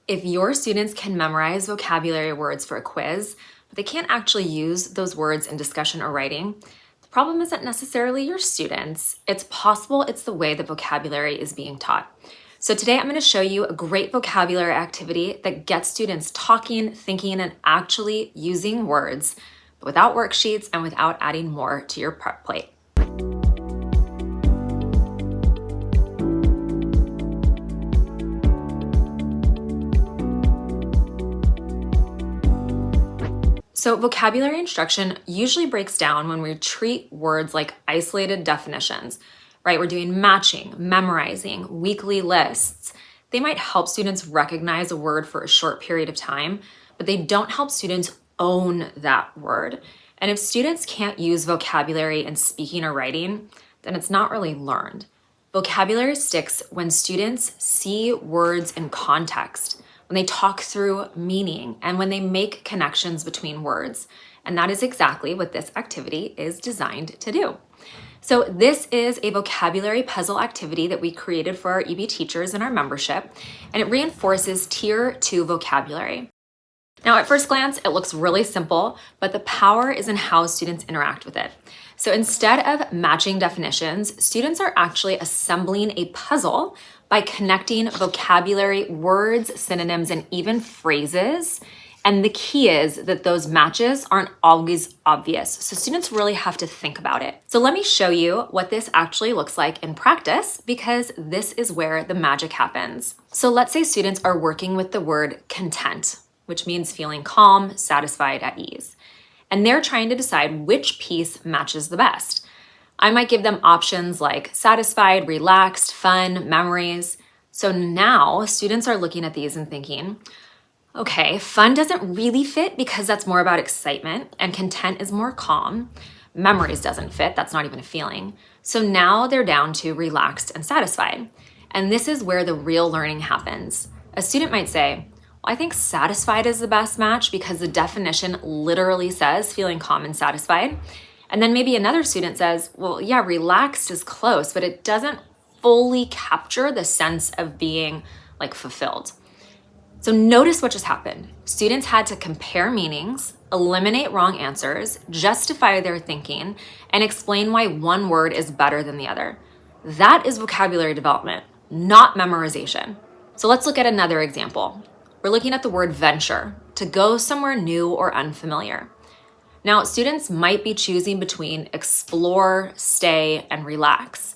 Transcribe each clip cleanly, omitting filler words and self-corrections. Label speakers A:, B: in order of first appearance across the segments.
A: If your students can memorize vocabulary words for a quiz, but they can't actually use those words in discussion or writing, the problem isn't necessarily your students. It's possible it's the way the vocabulary is being taught. So today I'm going to show you a great vocabulary activity that gets students talking, thinking, and actually using words, but without worksheets and without adding more to your prep plate. So vocabulary instruction usually breaks down when we treat words like isolated definitions, right? We're doing matching, memorizing, weekly lists. They might help students recognize a word for a short period of time, but they don't help students own that word. And if students can't use vocabulary in speaking or writing, then it's not really learned. Vocabulary sticks when students see words in context, when they talk through meaning, and when they make connections between words. And that is exactly what this activity is designed to do. So this is a vocabulary puzzle activity that we created for our EB teachers in our membership, and it reinforces Tier 2 vocabulary. Now, at first glance, it looks really simple, but the power is in how students interact with it. So instead of matching definitions, students are actually assembling a puzzle by connecting vocabulary, words, synonyms, and even phrases. And the key is that those matches aren't always obvious. So students really have to think about it. So let me show you what this actually looks like in practice, because this is where the magic happens. So let's say students are working with the word content, which means feeling calm, satisfied, at ease. And they're trying to decide which piece matches the best. I might give them options like satisfied, relaxed, fun, memories. So now students are looking at these and thinking, okay, fun doesn't really fit because that's more about excitement, and content is more calm. Memories doesn't fit, that's not even a feeling. So now they're down to relaxed and satisfied. And this is where the real learning happens. A student might say, well, I think satisfied is the best match because the definition literally says feeling calm and satisfied. And then maybe another student says, well, yeah, relaxed is close, but it doesn't fully capture the sense of being like fulfilled. So notice what just happened. Students had to compare meanings, eliminate wrong answers, justify their thinking, and explain why one word is better than the other. That is vocabulary development, not memorization. So let's look at another example. We're looking at the word venture, to go somewhere new or unfamiliar. Now, students might be choosing between explore, stay, and relax.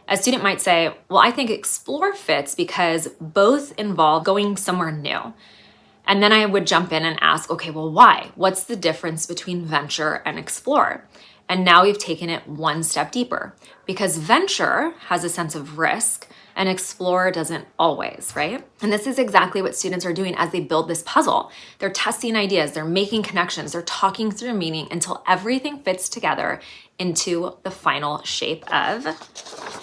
A: A student might say, well, I think explore fits because both involve going somewhere new. And then I would jump in and ask, okay, well, why? What's the difference between venture and explore? And now we've taken it one step deeper, because venture has a sense of risk and explore doesn't always, right? And this is exactly what students are doing as they build this puzzle. They're testing ideas, they're making connections, they're talking through meaning until everything fits together into the final shape of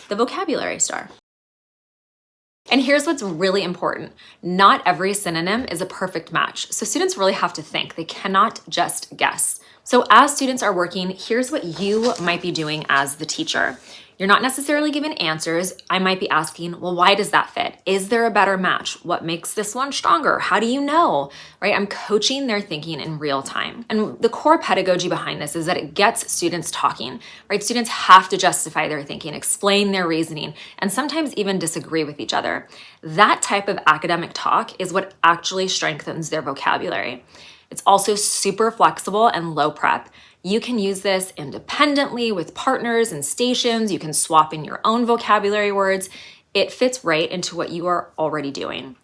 A: the vocabulary star. And here's what's really important. Not every synonym is a perfect match. So students really have to think. They cannot just guess. So as students are working, here's what you might be doing as the teacher. You're not necessarily given answers. I might be asking, well, why does that fit? Is there a better match? What makes this one stronger? How do you know, right? I'm coaching their thinking in real time. And the core pedagogy behind this is that it gets students talking, right? Students have to justify their thinking, explain their reasoning, and sometimes even disagree with each other. That type of academic talk is what actually strengthens their vocabulary. It's also super flexible and low prep. You can use this independently with partners and stations. You can swap in your own vocabulary words. It fits right into what you are already doing.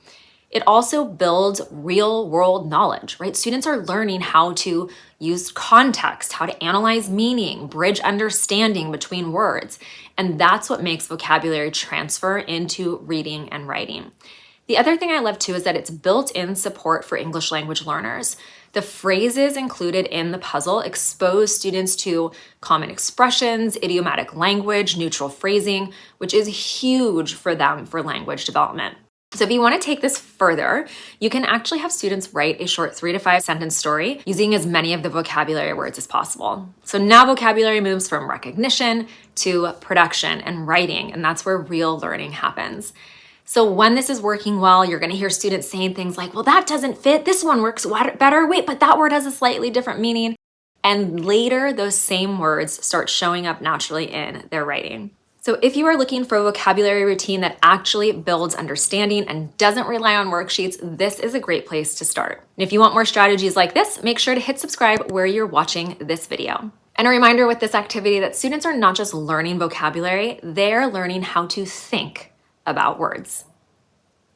A: It also builds real world knowledge, right? Students are learning how to use context, how to analyze meaning, bridge understanding between words. And that's what makes vocabulary transfer into reading and writing. The other thing I love too is that it's built-in support for English language learners. The phrases included in the puzzle expose students to common expressions, idiomatic language, neutral phrasing, which is huge for them for language development. So if you want to take this further, you can actually have students write a short 3 to 5 sentence story using as many of the vocabulary words as possible. So now vocabulary moves from recognition to production and writing, and that's where real learning happens. So when this is working well, you're gonna hear students saying things like, well, that doesn't fit, this one works better, wait, but that word has a slightly different meaning. And later, those same words start showing up naturally in their writing. So if you are looking for a vocabulary routine that actually builds understanding and doesn't rely on worksheets, this is a great place to start. And if you want more strategies like this, make sure to hit subscribe where you're watching this video. And a reminder with this activity that students are not just learning vocabulary, they're learning how to think about words.